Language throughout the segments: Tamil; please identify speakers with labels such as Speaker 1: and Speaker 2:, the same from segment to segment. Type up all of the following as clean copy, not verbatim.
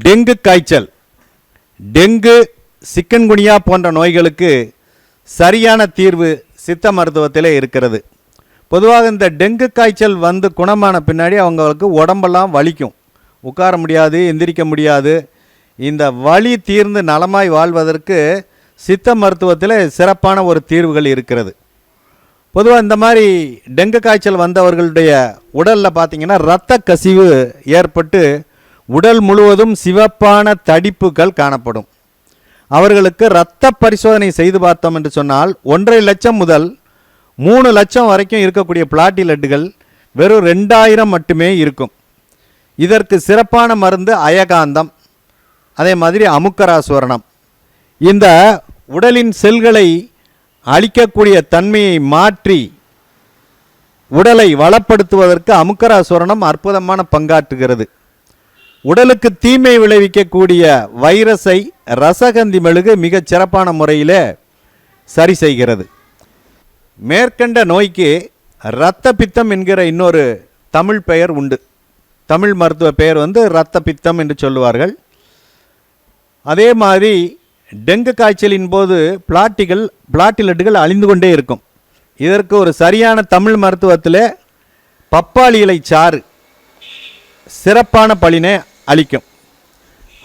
Speaker 1: டெங்கு காய்ச்சல், டெங்கு, சிக்கன்குனியா போன்ற நோய்களுக்கு சரியான தீர்வு சித்த மருத்துவத்திலே இருக்கிறது. பொதுவாக இந்த டெங்கு காய்ச்சல் வந்து குணமான பின்னாடி அவங்களுக்கு உடம்பெல்லாம் வலிக்கும், உட்கார முடியாது, எந்திரிக்க முடியாது. இந்த வலி தீர்ந்து நலமாய் வாழ்வதற்கு சித்த மருத்துவத்தில் சிறப்பான ஒரு தீர்வுகள் இருக்கிறது. பொதுவாக இந்த மாதிரி டெங்கு காய்ச்சல் வந்தவர்களுடைய உடலில் பார்த்திங்கன்னா இரத்த கசிவு ஏற்பட்டு உடல் முழுவதும் சிவப்பான தடிப்புகள் காணப்படும். அவர்களுக்கு இரத்த பரிசோதனை செய்து பார்த்தோம் என்று சொன்னால் 1.5 லட்சம் முதல் 3 லட்சம் வரைக்கும் இருக்கக்கூடிய பிளாட்டிலெட்டுகள் வெறும் 2000 மட்டுமே இருக்கும். இதற்கு சிறப்பான மருந்து அயகாந்தம், அதே மாதிரி அமுக்கராசுவரணம். இந்த உடலின் செல்களை அழிக்கக்கூடிய தன்மையை மாற்றி உடலை வளப்படுத்துவதற்கு அமுக்கராசுவரணம் அற்புதமான பங்காற்றுகிறது. உடலுக்கு தீமை விளைவிக்கக்கூடிய வைரஸை ரசகந்தி மெழுகு மிகச் சிறப்பான முறையில் சரி செய்கிறது. மேற்கண்ட நோய்க்கு இரத்த பித்தம் என்கிற இன்னொரு தமிழ் பெயர் உண்டு. தமிழ் மருத்துவ பெயர் இரத்த பித்தம் என்று சொல்லுவார்கள். அதே மாதிரி டெங்கு காய்ச்சலின் போது பிளாட்டிலெட்டுகள் அழிந்து கொண்டே இருக்கும். இதற்கு ஒரு சரியான தமிழ் மருத்துவத்தில் பப்பாளி இலை சாறு சிறப்பான பலினை அளிக்கும்.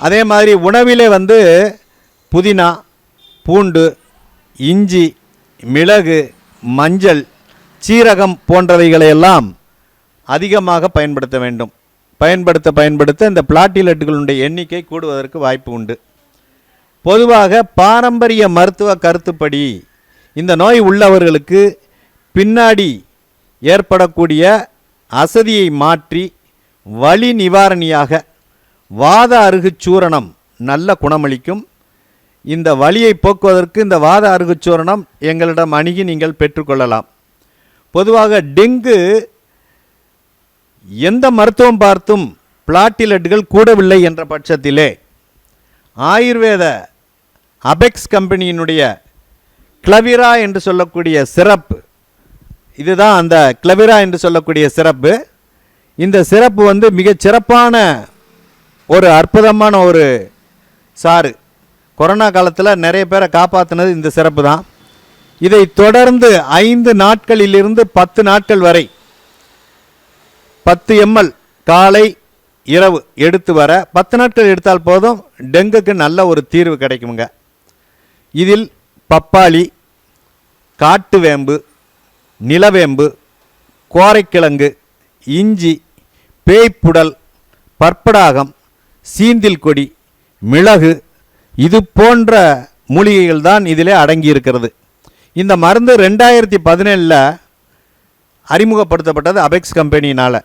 Speaker 1: அதே மாதிரி உணவிலே புதினா, பூண்டு, இஞ்சி, மிளகு, மஞ்சள், சீரகம் போன்றவைகளையெல்லாம் அதிகமாக பயன்படுத்த வேண்டும். பயன்படுத்த இந்த பிளாட்டிலெட்டுகளுடைய எண்ணிக்கை கூடுவதற்கு வாய்ப்பு உண்டு. பொதுவாக பாரம்பரிய மருத்துவ கருத்துப்படி இந்த நோய் உள்ளவர்களுக்கு பின்னாடி ஏற்படக்கூடிய அசதியை மாற்றி வலி நிவாரணியாக வாத அருகுச்சூரணம் நல்ல குணமளிக்கும். இந்த வலியை போக்குவதற்கு இந்த வாத அருகுச்சூரணம் எங்களிடம் அணுகி நீங்கள் பெற்றுக்கொள்ளலாம். பொதுவாக டெங்கு எந்த மருத்துவம் பார்த்தும் பிளாட்டிலெட்டுகள் கூடவில்லை என்ற பட்சத்திலே ஆயுர்வேத அபெக்ஸ் கம்பெனியினுடைய கிளவிரா என்று சொல்லக்கூடிய சிறப்பு, இதுதான் அந்த கிளவிரா என்று சொல்லக்கூடிய சிறப்பு. இந்த சிறப்பு மிகச் சிறப்பான ஒரு அற்புதமான ஒரு சாறு. கொரோனா காலத்தில் நிறைய பேரை காப்பாற்றினது இந்த சிறப்பு தான். இதை தொடர்ந்து 5 நாட்களிலிருந்து 10 நாட்கள் வரை 10 ml காலை இரவு எடுத்து வர 10 நாட்கள் எடுத்தால் போதும், டெங்குக்கு நல்ல ஒரு தீர்வு கிடைக்குங்க. இதில் பப்பாளி, காட்டுவேம்பு, நிலவேம்பு, கோரைக்கிழங்கு, இஞ்சி, பேய்ப்புடல், பற்படாகம், சீந்தில் கொடி, மிளகு, இது போன்ற மூலிகைகள் தான் இதிலே அடங்கியிருக்கிறது. இந்த மருந்து 2017 அறிமுகப்படுத்தப்பட்டது அபெக்ஸ் கம்பெனியினால்.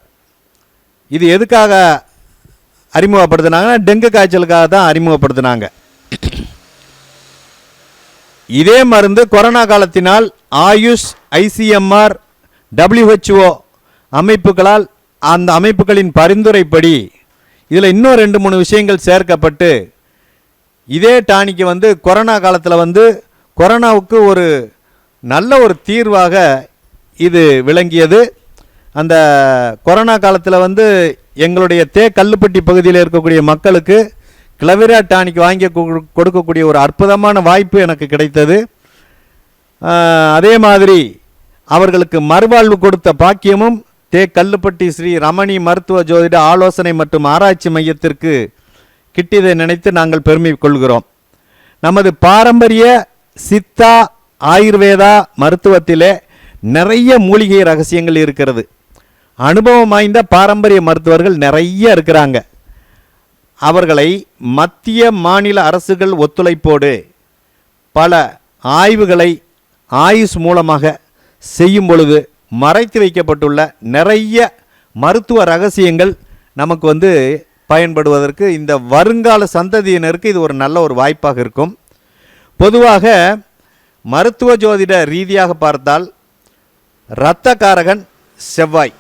Speaker 1: இது எதுக்காக அறிமுகப்படுத்தினாங்கன்னா டெங்கு காய்ச்சலுக்காக தான் அறிமுகப்படுத்தினாங்க. இதே மருந்து கொரோனா காலத்தினால் ஆயுஷ், ICMR, WHO அமைப்புகளால் அந்த அமைப்புகளின் பரிந்துரைப்படி இதில் இன்னும் 2-3 விஷயங்கள் சேர்க்கப்பட்டு இதே டானிக்கு கொரோனா காலத்தில் கொரோனாவுக்கு ஒரு நல்ல ஒரு தீர்வாக இது விளங்கியது. அந்த கொரோனா காலத்தில் எங்களுடைய கல்லுப்பட்டி பகுதியில் இருக்கக்கூடிய மக்களுக்கு கிளவிரா டானிக் வாங்கி கொடுக்கக்கூடிய ஒரு அற்புதமான வாய்ப்பு எனக்கு கிடைத்தது. அதே மாதிரி அவர்களுக்கு மறுவாழ்வு கொடுத்த பாக்கியமும் கல்லுப்பட்டி ஸ்ரீ ரமணி மருத்துவ ஜோதிட ஆலோசனை மற்றும் ஆராய்ச்சி மையத்திற்கு கிட்டியதை நினைத்து நாங்கள் பெருமை கொள்கிறோம். நமது பாரம்பரிய சித்தா ஆயுர்வேதா மருத்துவத்திலே நிறைய மூலிகை ரகசியங்கள் இருக்கிறது. அனுபவம் வாய்ந்த பாரம்பரிய மருத்துவர்கள் நிறைய இருக்கிறாங்க. அவர்களை மத்திய மாநில அரசுகள் ஒத்துழைப்போடு பல ஆய்வுகளை ஆயுஷ் மூலமாக செய்யும் பொழுது மறைத்து வைக்கப்பட்டுள்ள நிறைய மருத்துவ ரகசியங்கள் நமக்கு பயன்படுவதற்கு இந்த வருங்கால சந்ததியினருக்கு இது ஒரு நல்ல ஒரு வாய்ப்பாக இருக்கும். பொதுவாக மருத்துவ ஜோதிட ரீதியாக பார்த்தால் இரத்தக்காரகன் செவ்வாய்,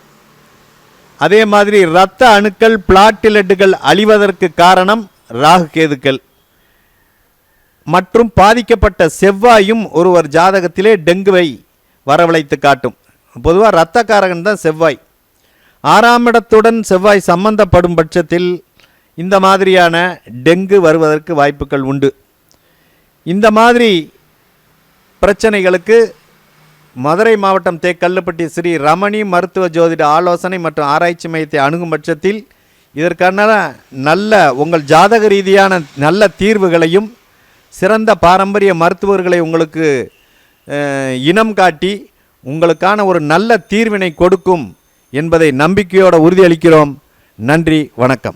Speaker 1: அதே மாதிரி இரத்த அணுக்கள் பிளாட்டிலெட்டுகள் அழிவதற்கு காரணம் ராகு கேதுக்கள் மற்றும் பாதிக்கப்பட்ட செவ்வாயும் ஒருவர் ஜாதகத்திலே டெங்குவை வரவழைத்து காட்டும். பொதுவாக இரத்தக்காரகன் தான் செவ்வாய். 6ஆம் இடத்துடன் செவ்வாய் சம்பந்தப்படும் பட்சத்தில் இந்த மாதிரியான டெங்கு வருவதற்கு வாய்ப்புகள் உண்டு. இந்த மாதிரி பிரச்சனைகளுக்கு மதுரை மாவட்டம் தேக்கல்லுப்பட்டி ஸ்ரீ ரமணி மருத்துவ ஜோதிட ஆலோசனை மற்றும் ஆராய்ச்சி மையத்தை அணுகும் பட்சத்தில் இதற்கான நல்ல உங்கள் ஜாதக ரீதியான நல்ல தீர்வுகளையும் சிறந்த பாரம்பரிய மருத்துவர்களை உங்களுக்கு இனம் காட்டி உங்களுக்கான ஒரு நல்ல தீர்வினை கொடுக்கும் என்பதை நம்பிக்கையோடு உறுதியளிக்கிறோம். நன்றி, வணக்கம்.